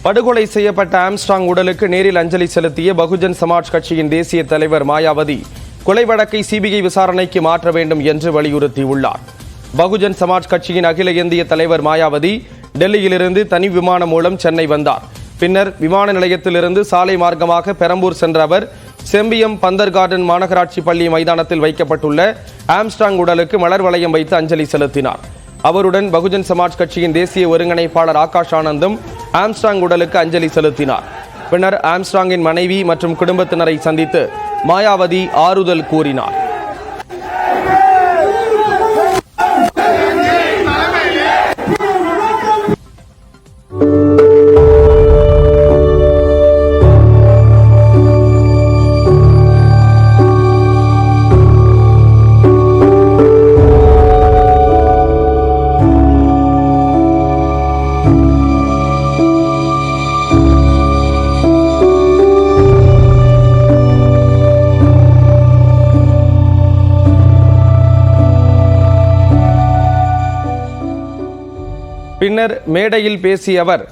படுகொலை செய்யப்பட்ட ஆம்ஸ்ட்ராங் உடலுக்கு நேரில் அஞ்சலி செலுத்திய பகுஜன் சமாஜ் கட்சியின் தேசிய தலைவர் மாயாவதி கொலை வழக்கை சிபிஐ விசாரணைக்கு மாற்ற வேண்டும் என்று வலியுறுத்தியுள்ளார். பகுஜன் சமாஜ் கட்சியின் அகில இந்திய தலைவர் மாயாவதி டெல்லியிலிருந்து தனி விமானம் மூலம் சென்னை வந்தார். பின்னர் விமான நிலையத்திலிருந்து சாலை மார்க்கமாக பெரம்பூர் சென்ற அவர் செம்பியம் பந்தர் கார்டன் மாநகராட்சி பள்ளி மைதானத்தில் வைக்கப்பட்டுள்ள ஆம்ஸ்ட்ராங் உடலுக்கு மலர் வளையம் வைத்து அஞ்சலி செலுத்தினார். அவருடன் பகுஜன் சமாஜ் கட்சியின் தேசிய ஒருங்கிணைப்பாளர் ஆகாஷ் ஆனந்தும் ஆம்ஸ்ட்ராங் உடலுக்கு அஞ்சலி செலுத்தினார். பின்னர் ஆம்ஸ்ட்ராங்கின் மனைவி மற்றும் குடும்பத்தினரை சந்தித்து மாயாவதி ஆறுதல் கூறினார். பின்னர் மேடையில் பேசிய அவர்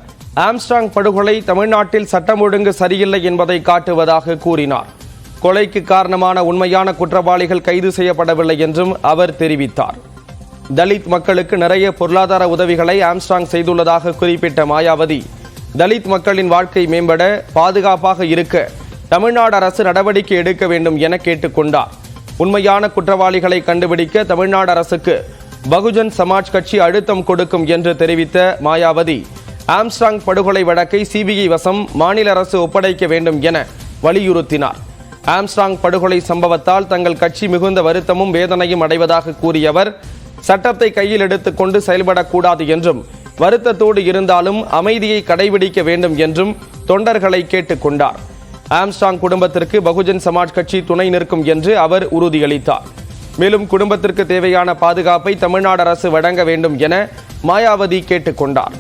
ஆம்ஸ்ட்ராங் படுகொலை தமிழ்நாட்டில் சட்டம் ஒழுங்கு சரியில்லை என்பதை காட்டுவதாக கூறினார். கொலைக்கு காரணமான உண்மையான குற்றவாளிகள் கைது செய்யப்படவில்லை என்றும் அவர் தெரிவித்தார். தலித் மக்களுக்கு நிறைய பொருளாதார உதவிகளை ஆம்ஸ்ட்ராங் செய்துள்ளதாக குறிப்பிட்ட மாயாவதி தலித் மக்களின் வாழ்க்கை மேம்பட பாதுகாப்பாக இருக்க தமிழ்நாடு அரசு நடவடிக்கை எடுக்க வேண்டும் என கேட்டுக்கொண்டார். உண்மையான குற்றவாளிகளை கண்டுபிடிக்க தமிழ்நாடு அரசுக்கு பகுஜன் சமாஜ் கட்சி அழுத்தம் கொடுக்கும் என்று தெரிவித்த மாயாவதி ஆம்ஸ்ட்ராங் படுகொலை வழக்கை சிபிஐ வசம் மாநில அரசு ஒப்படைக்க வேண்டும் என வலியுறுத்தினார். ஆம்ஸ்ட்ராங் படுகொலை சம்பவத்தால் தங்கள் கட்சி மிகுந்த வருத்தமும் வேதனையும் அடைவதாக கூறிய அவர் சட்டத்தை கையில் எடுத்துக்கொண்டு செயல்படக்கூடாது என்றும் வருத்தத்தோடு இருந்தாலும் அமைதியை கடைபிடிக்க வேண்டும் என்றும் தொண்டர்களை கேட்டுக்கொண்டார். ஆம்ஸ்ட்ராங் குடும்பத்திற்கு பகுஜன் சமாஜ் கட்சி துணை நிற்கும் என்று அவர் உறுதியளித்தார். மேலும் குடும்பத்திற்கு தேவையான பாதுகாப்பை தமிழ்நாடு அரசு வழங்க வேண்டும் என மாயாவதி கேட்டுக்கொண்டார்.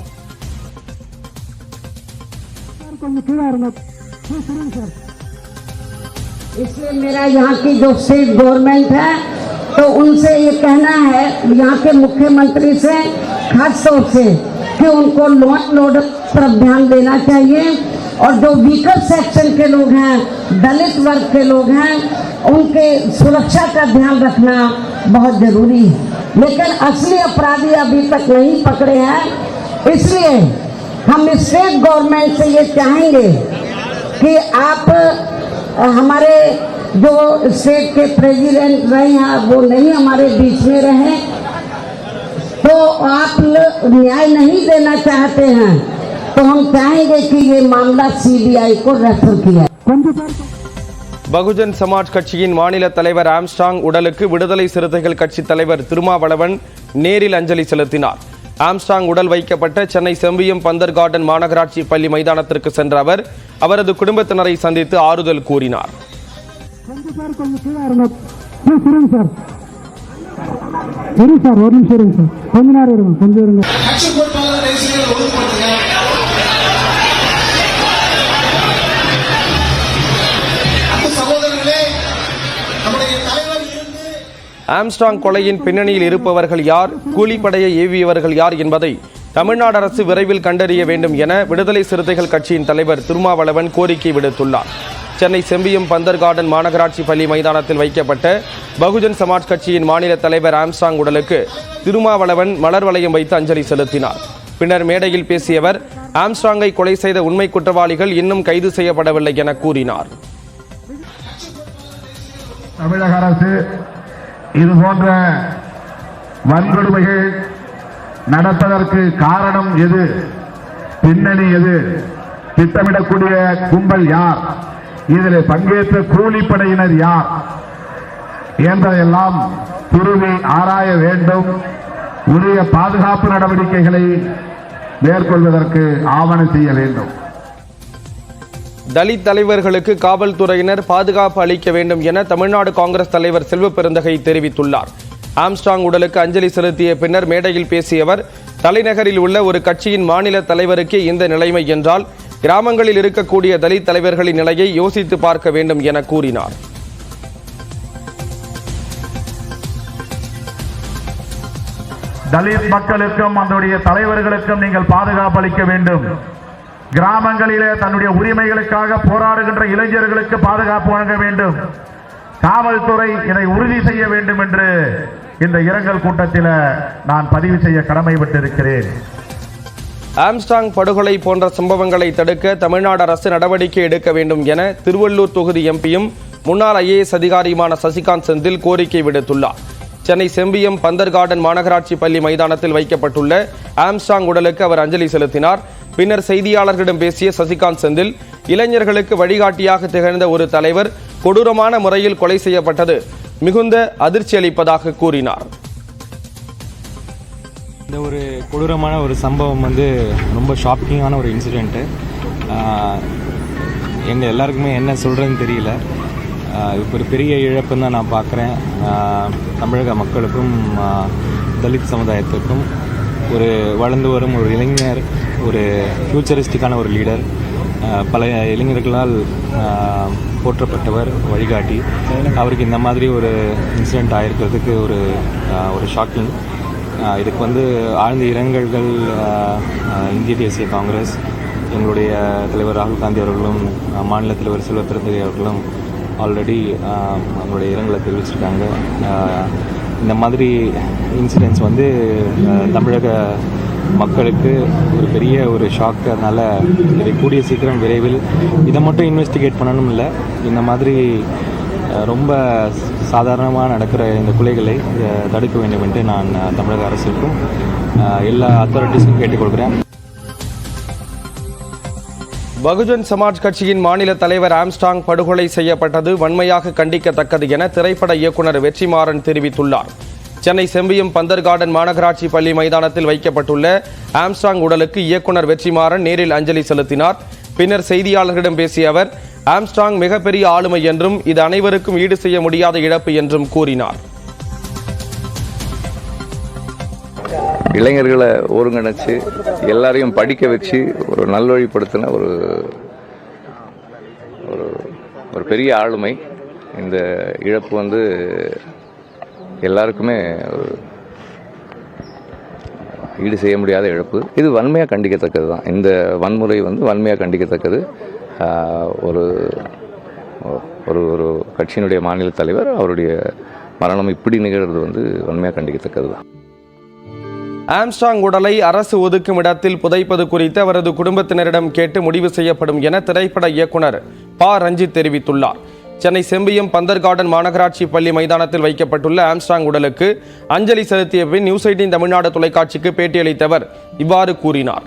इसलिए मेरा यहाँ की जो स्टेट गवर्नमेंट है तो उनसे ये कहना है यहाँ के मुख्यमंत्री से खास तौर से कि उनको लॉ एंड ऑर्डर पर ध्यान देना चाहिए और जो वीकर सेक्शन के लोग हैं, दलित वर्ग के लोग हैं, उनके सुरक्षा का ध्यान रखना बहुत जरूरी है. लेकिन असली अपराधी अभी तक नहीं पकड़े हैं. इसलिए हम स्टेट गवर्नमेंट से ये चाहेंगे कि आप हमारे जो स्टेट के प्रेसिडेंट रहे हैं वो नहीं हमारे बीच में रहे, तो आप न्याय नहीं देना चाहते हैं तो हम चाहेंगे कि ये मामला सीबीआई को रेफर किया. பகுஜன் சமாஜ் கட்சியின் மாநில தலைவர் ஆம்ஸ்ட்ராங் உடலுக்கு விடுதலை சிறுத்தைகள் கட்சி தலைவர் திருமாவளவன் நேரில் அஞ்சலி செலுத்தினார். ஆம்ஸ்ட்ராங் உடல் வைக்கப்பட்ட சென்னை செம்பியம் பந்தர் கார்டன் மாநகராட்சி பள்ளி மைதானத்திற்கு சென்ற அவர் அவரது குடும்பத்தினரை சந்தித்து ஆறுதல் கூறினார். ஆம்ஸ்ட்ராங் கொலையின் பின்னணியில் இருப்பவர்கள் யார், கூலிப்படையை ஏவியவர்கள் யார் என்பதை தமிழ்நாடு அரசு விரைவில் கண்டறிய வேண்டும் என விடுதலை சிறுத்தைகள் கட்சியின் தலைவர் திருமாவளவன் கோரிக்கை விடுத்துள்ளார். சென்னை செம்பியம் பந்தர் கார்டன் மாநகராட்சி பள்ளி மைதானத்தில் வைக்கப்பட்ட பகுஜன் சமாஜ் கட்சியின் மாநில தலைவர் ஆம்ஸ்ட்ராங் உடலுக்கு திருமாவளவன் மலர் வளையம் வைத்து அஞ்சலி செலுத்தினார். பின்னர் மேடையில் பேசியவர் ஆம்ஸ்ட்ராங்கை கொலை செய்த உண்மை குற்றவாளிகள் இன்னும் கைது செய்யப்படவில்லை என கூறினார். தமிழக அரசு இது போன்ற வன்கொடுமைகள் நடப்பதற்கு காரணம் எது, பின்னணி எது, திட்டமிடக்கூடிய கும்பல் யார், இதில் பங்கேற்ற கூலிப்படையினர் யார் என்பதையெல்லாம் துருவி ஆராய வேண்டும். உரிய பாதுகாப்பு நடவடிக்கைகளை மேற்கொள்வதற்கு ஆவணம் செய்ய வேண்டும். தலித் தலைவர்களுக்கு காவல்துறையினர் பாதுகாப்பு அளிக்க வேண்டும் என தமிழ்நாடு காங்கிரஸ் தலைவர் செல்வ பெருந்தகை தெரிவித்துள்ளார். ஆம்ஸ்ட்ராங் உடலுக்கு அஞ்சலி செலுத்திய பின்னர் மேடையில் பேசிய அவர் தலைநகரில் உள்ள ஒரு கட்சியின் மாநில தலைவருக்கே இந்த நிலைமை என்றால் கிராமங்களில் இருக்கக்கூடிய தலித் தலைவர்களின் நிலையை யோசித்து பார்க்க வேண்டும் என கூறினார். தலித் மக்களுக்கும் அதனுடைய தலைவர்களுக்கும் நீங்கள் பாதுகாப்பு அளிக்க வேண்டும். கிராமங்களிலே தன்னுடைய உரிமைகளுக்காக போராடுகின்ற இளைஞர்களுக்கு பாதுகாப்பு வழங்க வேண்டும். காவல்துறை இதை உறுதி செய்ய வேண்டும் என்று இந்த இரங்கல் கூட்டத்தில் நான் பதிவு செய்ய கடமைப்பட்டிருக்கிறேன். ஆம்ஸ்ட்ராங் படுகொலை போன்ற சம்பவங்களை தடுக்க தமிழ்நாடு அரசு நடவடிக்கை எடுக்க வேண்டும் என திருவள்ளூர் தொகுதி எம்பியும் முன்னாள் IAS அதிகாரியுமான சசிகாந்த் செந்தில் கோரிக்கை விடுத்துள்ளார். சென்னை செம்பியம் பந்தர் கார்டன் மாநகராட்சி பள்ளி மைதானத்தில் வைக்கப்பட்டுள்ள ஆம்ஸ்ட்ராங் உடலுக்கு அவர் அஞ்சலி செலுத்தினார். பின்னர் செய்தியாளர்களிடம் பேசிய சசிகாந்த் செந்தில், இளைஞர்களுக்கு வழிகாட்டியாக திகழ்ந்த ஒரு தலைவர் கொடூரமான முறையில் கொலை செய்யப்பட்டது மிகுந்த அதிர்ச்சி அளிப்பதாக கூறினார். இந்த ஒரு கொடூரமான ஒரு சம்பவம் ரொம்ப ஷாக்கிங்கான ஒரு இன்சிடெண்ட்டு. எங்கள் எல்லாருக்குமே என்ன சொல்கிறதுன்னு தெரியல. இப்போ ஒரு பெரிய இழப்புன்னு தான் நான் பார்க்குறேன். தமிழக மக்களுக்கும் தலித் சமுதாயத்துக்கும் ஒரு வளர்ந்து வரும் ஒரு இளைஞர், ஒரு ஃபியூச்சரிஸ்டிக்கான ஒரு லீடர், பல இளைஞர்களால் போற்றப்பட்டவர், வழிகாட்டி. அவருக்கு இந்த மாதிரி ஒரு இன்சிடெண்ட் ஆகிருக்கிறதுக்கு ஒரு ஷாக்கிங். இதுக்கு ஆழ்ந்த இரங்கல்கள் இந்திய தேசிய காங்கிரஸ், எங்களுடைய தலைவர் ராகுல் காந்தி அவர்களும் மாநில தலைவர் செல்வ பெருந்தகை அவர்களும் ஆல்ரெடி அவங்களுடைய இரங்கலை தெரிவிச்சிருக்காங்க. இந்த மாதிரி இன்சிடென்ட்ஸ் தமிழக மக்களுக்கு ஒரு பெரிய ஒரு ஷாக். அதனால் இதை கூடிய சீக்கிரம் விரைவில் இதை மட்டும் இன்வெஸ்டிகேட் பண்ணணும் இல்லை, இந்த மாதிரி ரொம்ப சாதாரணமாக நடக்கிற இந்த கொலைகளை தடுக்க வேண்டும் என்று நான் தமிழக அரசுக்கும் எல்லா அத்தாரிட்டிஸுக்கும் கேட்டுக்கொள்கிறேன். பகுஜன் சமாஜ் கட்சியின் மாநில தலைவர் ஆம்ஸ்ட்ராங் படுகொலை செய்யப்பட்டது வன்மையாக கண்டிக்கத்தக்கது என திரைப்பட இயக்குனர் வெற்றிமாறன் தெரிவித்துள்ளார். சென்னை செம்பியம் பந்தர் கார்டன் மாநகராட்சி பள்ளி மைதானத்தில் வைக்கப்பட்டுள்ள ஆம்ஸ்ட்ராங் உடலுக்கு இயக்குனர் வெற்றிமாறன் நேரில் அஞ்சலி செலுத்தினார். பின்னர் செய்தியாளர்களிடம் பேசிய அவர், ஆம்ஸ்ட்ராங் மிகப்பெரிய ஆளுமை என்றும் இது அனைவருக்கும் ஈடு செய்ய முடியாத இழப்பு என்றும் கூறினார். இளைஞர்களை ஒருங்கிணைச்சு எல்லாரையும் படிக்க வச்சு ஒரு நல்வழிப்படுத்தின ஒரு பெரிய ஆளுமை. இந்த இழப்பு எல்லாருக்குமே ஈடு செய்ய முடியாத இழப்பு. இது வன்மையாக கண்டிக்கத்தக்கது தான். இந்த வன்முறை வன்மையாக கண்டிக்கத்தக்கது. ஒரு ஒரு கட்சியினுடைய மாநில தலைவர், அவருடைய மரணம் இப்படி நிகழ்றது வன்மையாக கண்டிக்கத்தக்கது தான். ஆம்ஸ்ட்ராங் உடலை அரசு ஒதுக்கும் இடத்தில் புதைப்பது குறித்து அவரது குடும்பத்தினரிடம் கேட்டு முடிவு செய்யப்படும் என திரைப்பட இயக்குனர் ப. ரஞ்சித் தெரிவித்துள்ளார். சென்னை செம்பியம் பந்தர் கார்டன் மாநகராட்சி பள்ளி மைதானத்தில் வைக்கப்பட்டுள்ள ஆம்ஸ்ட்ராங் உடலுக்கு அஞ்சலி செலுத்திய பின் நியூஸ் 18 தமிழ்நாடு தொலைக்காட்சிக்கு பேட்டியளித்தவர் இவ்வாறு கூறினார்.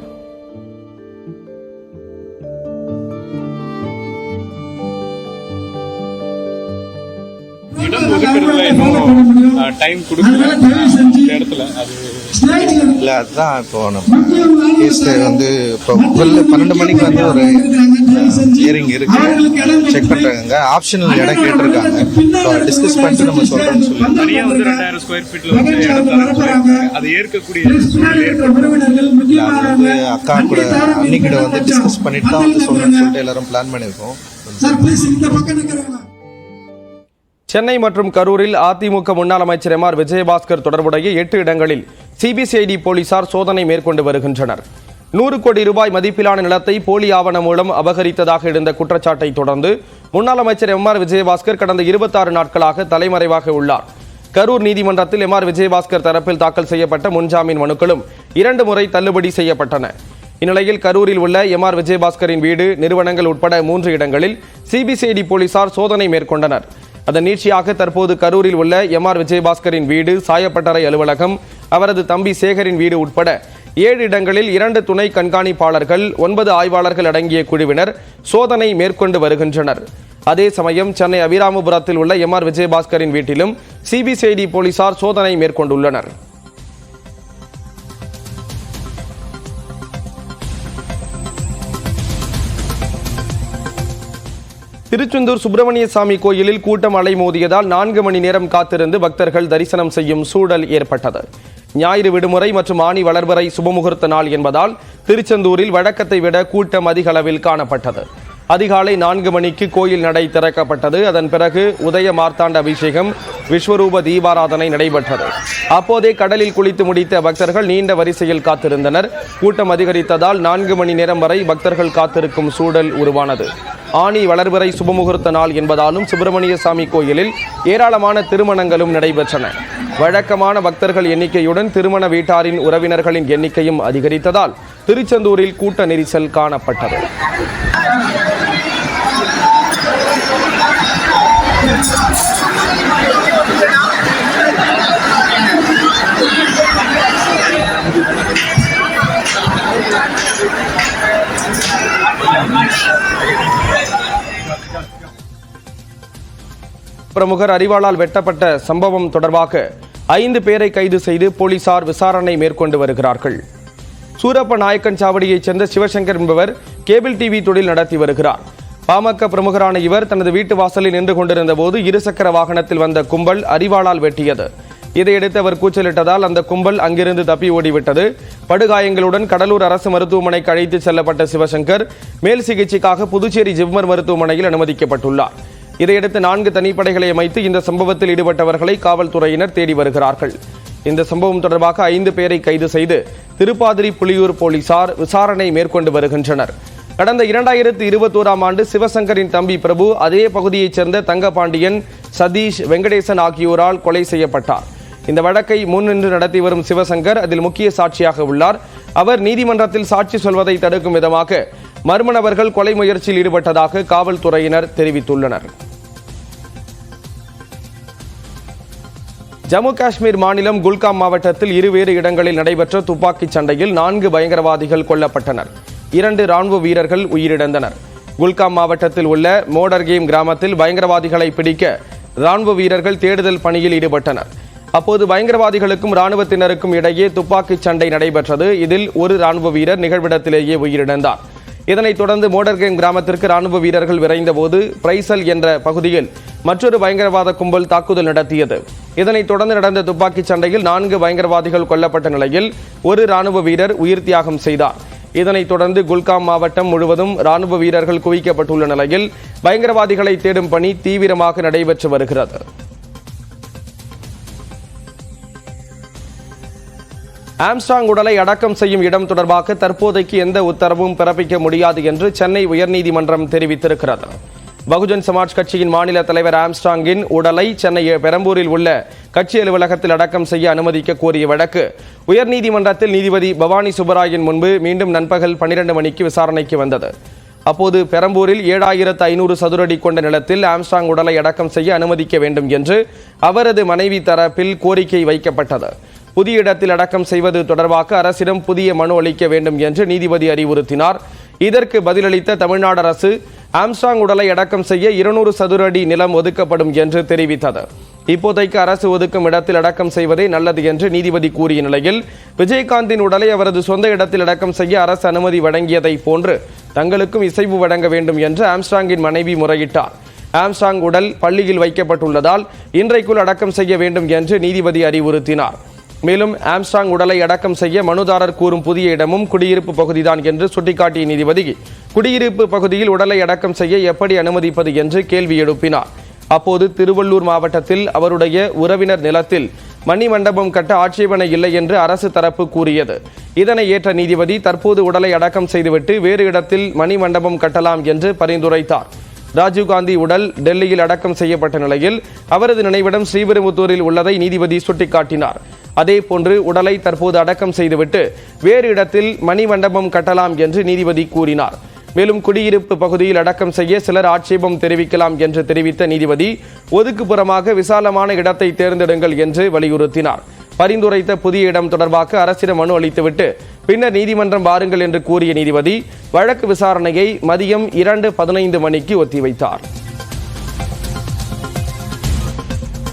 இல்லை, அதுதான் இப்போ நம்ம கேஸ் இப்போ 12 மணிக்கு ஒரு ஹியரிங் இருக்கு, செக் பண்றாங்க. ஆப்ஷனல் இடம் கேட்டிருக்காங்க, டிஸ்கஸ் பண்ணிட்டு நம்ம சொல்றோம்னு சொல்லி அக்கா கூட அன்னைக்கிட்ட டிஸ்கஸ் பண்ணிட்டு தான் சொல்லணும்னு சொல்லிட்டு எல்லாரும் பிளான் பண்ணியிருக்கோம். சென்னை மற்றும் கரூரில் அதிமுக முன்னாள் அமைச்சர் எம்.ஆர். விஜயபாஸ்கர் தொடர்புடைய 8 இடங்களில் சிபிசிஐடி போலீசார் சோதனை மேற்கொண்டு வருகின்றனர். 100 கோடி ரூபாய் மதிப்பிலான நிலத்தை போலி ஆவணம் மூலம் அபகரித்ததாக எழுந்த குற்றச்சாட்டை தொடர்ந்து முன்னாள் அமைச்சர் எம்.ஆர். விஜயபாஸ்கர் கடந்த 26 நாட்களாக தலைமறைவாக உள்ளார். கரூர் நீதிமன்றத்தில் எம்.ஆர். விஜயபாஸ்கர் தரப்பில் தாக்கல் செய்யப்பட்ட முன்ஜாமீன் மனுக்களும் 2 முறை தள்ளுபடி செய்யப்பட்டன. இந்நிலையில் கரூரில் உள்ள எம்.ஆர். விஜயபாஸ்கரின் வீடு, நிறுவனங்கள் உட்பட 3 இடங்களில் சிபிசிஐடி போலீசார் சோதனை மேற்கொண்டனர். அதன் நீட்சியாக தற்போது கரூரில் உள்ள எம்.ஆர். விஜயபாஸ்கரின் வீடு, சாயப்பட்டறை அலுவலகம், அவரது தம்பி சேகரின் வீடு உட்பட 7 இடங்களில் 2 துணை கண்காணிப்பாளர்கள், 9 ஆய்வாளர்கள் அடங்கிய குழுவினர் சோதனை மேற்கொண்டு வருகின்றனர். அதே சமயம் சென்னை அபிராமபுரத்தில் உள்ள எம்.ஆர். விஜயபாஸ்கரின் வீட்டிலும் சிபிசிஐடி போலீசார் சோதனை மேற்கொண்டுள்ளனர். திருச்செந்தூர் சுப்பிரமணிய சாமி கோயிலில் கூட்டம் அலைமோதியதால் 4 மணி நேரம் காத்திருந்து பக்தர்கள் தரிசனம் செய்யும் சூழல் ஏற்பட்டது. ஞாயிறு விடுமுறை மற்றும் ஆனி வளர்வரை சுபமுகூர்த்த நாள் என்பதால் திருச்செந்தூரில் வழக்கத்தை விட கூட்டம் அதிக அளவில் காணப்பட்டது. அதிகாலை 4 மணிக்கு கோயில் நடை திறக்கப்பட்டது. அதன் பிறகு உதய மார்த்தாண்ட அபிஷேகம், விஸ்வரூப தீபாராதனை நடைபெற்றது. அப்போதே கடலில் குளித்து முடித்த பக்தர்கள் நீண்ட வரிசையில் காத்திருந்தனர். கூட்டம் அதிகரித்ததால் 4 மணி நேரம் வரை பக்தர்கள் காத்திருக்கும் சூழல் உருவானது. ஆனி வளர்பிறை சுபமுகூர்த்த நாள் என்பதாலும் சுப்பிரமணிய சாமி கோயிலில் ஏராளமான திருமணங்களும் நடைபெற்றன. வழக்கமான பக்தர்கள் எண்ணிக்கையுடன் திருமண வீட்டாரின் உறவினர்களின் எண்ணிக்கையும் அதிகரித்ததால் திருச்செந்தூரில் கூட்ட நெரிசல் காணப்பட்டது. பிரமுகர் அரிவாளால் வெட்டப்பட்ட சம்பவம் தொடர்பாக 5 பேரை கைது செய்து போலீசார் விசாரணை மேற்கொண்டு வருகிறார்கள். சூரப்ப நாயக்கன் சாவடியைச் சேர்ந்த சிவசங்கர் என்பவர் கேபிள் டிவி தொழில் நடத்தி வருகிறார். பாமக பிரமுகரான இவர் தனது வீட்டு வாசலில் நின்று கொண்டிருந்த போது இருசக்கர வாகனத்தில் வந்த கும்பல் அரிவாளால் வெட்டியது. இதையடுத்து அவர் கூச்சலிட்டதால் அந்த கும்பல் அங்கிருந்து தப்பி ஓடிவிட்டது. படுகாயங்களுடன் கடலூர் அரசு மருத்துவமனைக்கு அழைத்து செல்லப்பட்ட சிவசங்கர் மேல் சிகிச்சைக்காக புதுச்சேரி ஜிப்மர் மருத்துவமனையில் அனுமதிக்கப்பட்டுள்ளார். இதையடுத்து 4 தனிப்படைகளை அமைத்து இந்த சம்பவத்தில் ஈடுபட்டவர்களை காவல்துறையினர் தேடி வருகிறார்கள். இந்த சம்பவம் தொடர்பாக 5 பேரை கைது செய்து திருப்பாதிரி புலியூர் போலீசார் விசாரணை மேற்கொண்டு வருகின்றனர். கடந்த 2021ஆம் ஆண்டு சிவசங்கரின் தம்பி பிரபு அதே பகுதியைச் சேர்ந்த தங்கபாண்டியன், சதீஷ், வெங்கடேசன் ஆகியோரால் கொலை செய்யப்பட்டார். இந்த வழக்கை முன்னின்று நடத்தி வரும் சிவசங்கர் அதில் முக்கிய சாட்சியாக உள்ளார். அவர் நீதிமன்றத்தில் சாட்சி சொல்வதை தடுக்கும் விதமாக மர்ம நபர்கள் கொலை முயற்சியில் ஈடுபட்டதாக காவல்துறையினர் தெரிவித்துள்ளனர். ஜம்மு காஷ்மீர் மாநிலம் குல்காம் மாவட்டத்தில் இருவேறு இடங்களில் நடைபெற்ற துப்பாக்கிச் சண்டையில் 4 பயங்கரவாதிகள் கொல்லப்பட்டனர். 2 ராணுவ வீரர்கள் உயிரிழந்தனர். குல்காம் மாவட்டத்தில் உள்ள மோடர்கேம் கிராமத்தில் பயங்கரவாதிகளை பிடிக்க ராணுவ வீரர்கள் தேடுதல் பணியில் ஈடுபட்டனர். அப்போது பயங்கரவாதிகளுக்கும் ராணுவத்தினருக்கும் இடையே துப்பாக்கிச் சண்டை நடைபெற்றது. இதில் ஒரு ராணுவ வீரர் நிகழ்விடத்திலேயே உயிரிழந்தார். இதனைத் தொடர்ந்து மோடர்கேம் கிராமத்திற்கு ராணுவ வீரர்கள் விரைந்தபோது பிரைசல் என்ற பகுதியில் மற்றொரு பயங்கரவாத கும்பல் தாக்குதல் நடத்தியது. இதனைத் தொடர்ந்து நடந்த துப்பாக்கிச் சண்டையில் 4 பயங்கரவாதிகள் கொல்லப்பட்ட நிலையில் ஒரு ராணுவ வீரர் உயிர் தியாகம் செய்தார். இதனைத் தொடர்ந்து குல்காம் மாவட்டம் முழுவதும் ராணுவ வீரர்கள் குவிக்கப்பட்டுள்ள நிலையில் பயங்கரவாதிகளை தேடும் பணி தீவிரமாக நடைபெற்று வருகிறது. ஆம்ஸ்ட்ராங் உடலை அடக்கம் செய்யும் இடம் தொடர்பாக தற்போதைக்கு எந்த உத்தரவும் பிறப்பிக்க முடியாது என்று சென்னை உயர்நீதிமன்றம் தெரிவித்திருக்கிறது. பகுஜன் சமாஜ் கட்சியின் மாநில தலைவர் ஆம்ஸ்ட்ராங்கின் உடலை சென்னை பெரம்பூரில் உள்ள கட்சி அலுவலகத்தில் அடக்கம் செய்ய அனுமதிக்க கோரிய வழக்கு உயர்நீதிமன்றத்தில் நீதிபதி பவானி சுப்பராயன் முன்பு மீண்டும் நண்பகல் 12 மணிக்கு விசாரணைக்கு வந்தது. அப்போது பெரம்பூரில் 7500 சதுரடி கொண்ட நிலத்தில் ஆம்ஸ்ட்ராங் உடலை அடக்கம் செய்ய அனுமதிக்க வேண்டும் என்று அவரது மனைவி தரப்பில் கோரிக்கை வைக்கப்பட்டது. புதிய இடத்தில் அடக்கம் செய்வது தொடர்பாக அரசிடம் புதிய மனு அளிக்க வேண்டும் என்று நீதிபதி அறிவுறுத்தினார். இதற்கு பதிலளித்த தமிழ்நாடு அரசு ஆம்ஸ்ட்ராங் உடலை அடக்கம் செய்ய 200 சதுர அடி நிலம் ஒதுக்கப்படும் என்று தெரிவித்தது. இப்போதைக்கு அரசு ஒதுக்கும் இடத்தில் அடக்கம் செய்வதே நல்லது என்று நீதிபதி கூறிய நிலையில் விஜயகாந்தின் உடலை அவரது சொந்த இடத்தில் அடக்கம் செய்ய அரசு அனுமதி வழங்கியதை போன்று தங்களுக்கும் இசைவு வழங்க வேண்டும் என்று ஆம்ஸ்ட்ராங்கின் மனைவி முறையிட்டார். ஆம்ஸ்ட்ராங் உடல் பள்ளியில் வைக்கப்பட்டுள்ளதால் இன்றைக்குள் அடக்கம் செய்ய வேண்டும் என்று நீதிபதி அறிவுறுத்தினார். மேலும் ஆம்ஸ்ட்ராங் உடலை அடக்கம் செய்ய மனுதாரர் கூறும் புதிய இடமும் குடியிருப்பு பகுதிதான் என்று சுட்டிக்காட்டிய நீதிபதி குடியிருப்பு பகுதியில் உடலை அடக்கம் செய்ய எப்படி அனுமதிப்பது என்று கேள்வி எழுப்பினார். அப்போது திருவள்ளூர் மாவட்டத்தில் அவருடைய உறவினர் நிலத்தில் மணி மண்டபம் கட்ட ஆட்சேபனை இல்லை என்று அரசு தரப்பு கூறியது. இதனை ஏற்ற நீதிபதி தற்போது உடலை அடக்கம் செய்துவிட்டு வேறு இடத்தில் மணி மண்டபம் கட்டலாம் என்று பரிந்துரைத்தார். ராஜீவ்காந்தி உடல் டெல்லியில் அடக்கம் செய்யப்பட்ட நிலையில் அவரது நினைவிடம் ஸ்ரீபெரும்புத்தூரில் உள்ளதை நீதிபதி சுட்டிக்காட்டினார். அதேபோன்று உடலை தற்போது அடக்கம் செய்துவிட்டு வேறு இடத்தில் மணி மண்டபம் கட்டலாம் என்று நீதிபதி கூறினார். மேலும் குடியிருப்பு பகுதியில் அடக்கம் செய்ய சிலர் ஆட்சேபம் தெரிவிக்கலாம் என்று தெரிவித்த நீதிபதி ஒதுக்குப்புறமாக விசாலமான இடத்தை தேர்ந்தெடுங்கள் என்று வலியுறுத்தினார். பரிந்துரைத்த புதிய இடம் தொடர்பாக அரசிடம் மனு அளித்துவிட்டு பின்னர் நீதிமன்றம் வாருங்கள் என்று கூறிய நீதிபதி வழக்கு விசாரணையை மதியம் 2:15 மணிக்கு ஒத்திவைத்தார்.